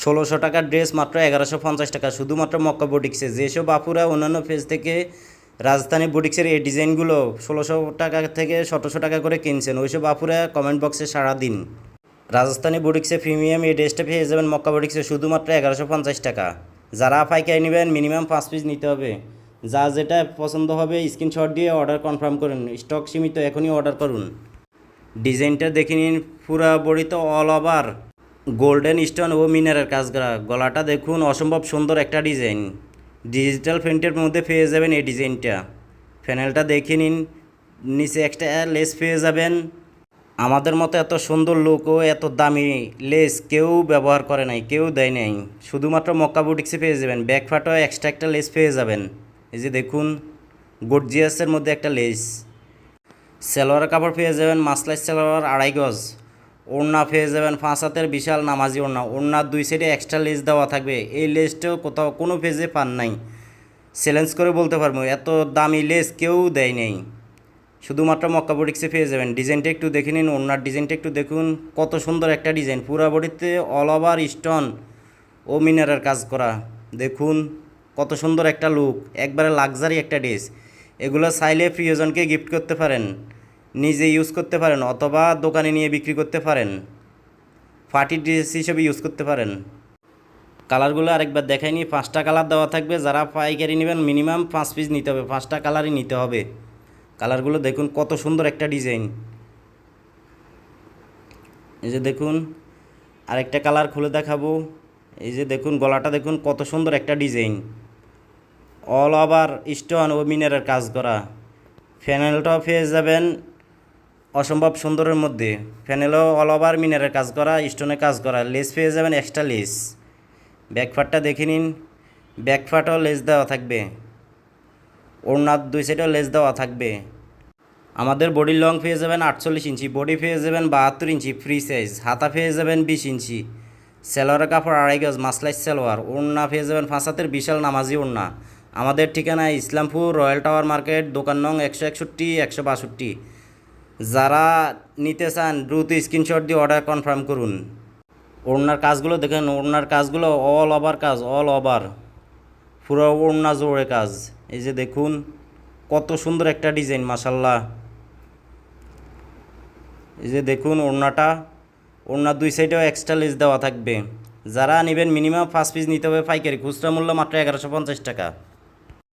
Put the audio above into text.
১৬০০ টাকার ড্রেস মাত্র ১১৫০ টাকা, শুধুমাত্র মক্কা বুটিক্সে। যেসব আপুরা অন্যান্য পেজ থেকে রাজস্থানী বুটিক্সের এই ডিজাইনগুলো ১৬০০ টাকা থেকে ১৭০০ টাকা করে কিনছেন, ওইসব আপুরা কমেন্ট বক্সে সাড়া দিন। রাজস্থানী বুটিক্সে প্রিমিয়াম এই ড্রেসটা পেয়ে যাবেন মক্কা বুটিক্সে শুধুমাত্র ১১৫০ টাকা। যারা পাইকারি নেবেন মিনিমাম 5 পিস নিতে হবে। যা যেটা পছন্দ হবে স্ক্রিনশট দিয়ে অর্ডার কনফার্ম করুন। স্টক সীমিত, এখনই অর্ডার করুন। ডিজাইনটা দেখে নিন, পুরা বডিতে অল ওভার গোল্ডেন স্টোন ও মিনারের কাজ করা। গলাটা দেখুন, অসম্ভব সুন্দর একটা ডিজাইন। ডিজিটাল প্রিন্টের মধ্যে পেয়ে যাবেন এই ডিজাইনটা। প্যানেলটা দেখে নিন, নিচে একটা লেস পেয়ে যাবেন। আমাদের মতো এত সুন্দর লুক ও এত দামি লেস কেউ ব্যবহার করে নাই, কেউ দেয় নাই। শুধুমাত্র মক্কা বুটিক্সে পেয়ে যাবেন। ব্যাক ফাটো এক্সট্রা একটা লেস পেয়ে যাবেন। এই যে দেখুন, গর্জিয়াসের মধ্যে একটা লেস। সালোয়ারের কাপড় পেয়ে যাবেন মাসলাই সালোয়ার ২.৫ গজ। ওড়না পেয়ে যাবেন ৫ হাতের বিশাল নামাজি ওড়না। ওড়নার 2 সাইডে এক্সট্রা লেস দেওয়া থাকবে। এই লেসটাও কোথাও কোনো পেজে পান নাই, চ্যালেঞ্জ করে বলতে পারবো, এত দামি লেস কেউ দেয় নাই। শুধুমাত্র মক্কা বুটিক্সে পেয়ে যাবেন। ডিজাইনটা একটু দেখে নিন, ওড়নার ডিজাইনটা একটু দেখুন, কত সুন্দর একটা ডিজাইন। পুরা বডিতে অল ওভার স্টোন ও মিনারের কাজ করা। দেখুন কত সুন্দর একটা লুক, একবারে লাক্সারি একটা ড্রেস। এগুলো চাইলে প্রিয়জনকে গিফট করতে পারেন, নিজে ইউজ করতে পারেন, অথবা দোকানে নিয়ে বিক্রি করতে পারেন, পার্টি ড্রেস হিসেবে ইউজ করতে পারেন। কালারগুলো আরেকবার দেখাইনি, 5টা কালার দেওয়া থাকবে। যারা পাইকারি নেবেন মিনিমাম 5 পিস নিতে হবে, 5টা কালারই নিতে হবে। কালারগুলো দেখুন, কত সুন্দর একটা ডিজাইন। এই যে দেখুন, আরেকটা কালার খুলে দেখাবো। এই যে দেখুন, গলাটা দেখুন, কত সুন্দর একটা ডিজাইন। অল ওভার স্টোন ও মিনারের কাজ করা। প্যানেলটাও পেয়ে যাবেন অসম্ভব সুন্দরের মধ্যে। প্যানেলও অল ওভার মিনারের কাজ করা, স্টোনে কাজ করা। লেস পেয়ে যাবেন এক্সট্রা লেস। ব্যাকপার্টটা দেখে নিন, ব্যাকপার্টও লেস দেওয়া থাকবে। ওড়নার 2 সাইডেও লেস দেওয়া থাকবে। আমাদের বডির লং পেয়ে যাবেন 48 ইঞ্চি, বডি পেয়ে যাবেন 72 ইঞ্চি ফ্রি সাইজ, হাতা পেয়ে যাবেন 20 ইঞ্চি। সালোয়ারের কাপড় 2.5 গজ মাসলাই সালোয়ার। ওড়না পেয়ে যাবেন 5 হাতের বিশাল নামাজি ওড়না। আমাদের ঠিকানা ইসলামপুর রয়্যাল টাওয়ার মার্কেট, দোকান নং 161 162। যারা নিতে চান দ্রুত স্ক্রিনশট দিয়ে অর্ডার কনফার্ম করুন। ওড়নার কাজগুলো দেখেন, ওড়নার কাজগুলো অল ওভার কাজ, অল ওভার পুরো ওড়না জোড়ে কাজ। এই যে দেখুন, কত সুন্দর একটা ডিজাইন, মাশাল্লাহ। এই যে দেখুন ওড়নাটা, ওড়নার 2 সাইডেও এক্সট্রা লেস দেওয়া থাকবে। যারা নেবেন মিনিমাম 5 পিস নিতে হবে পাইকারি। খুচরা মূল্য মাত্র 1150 টাকা।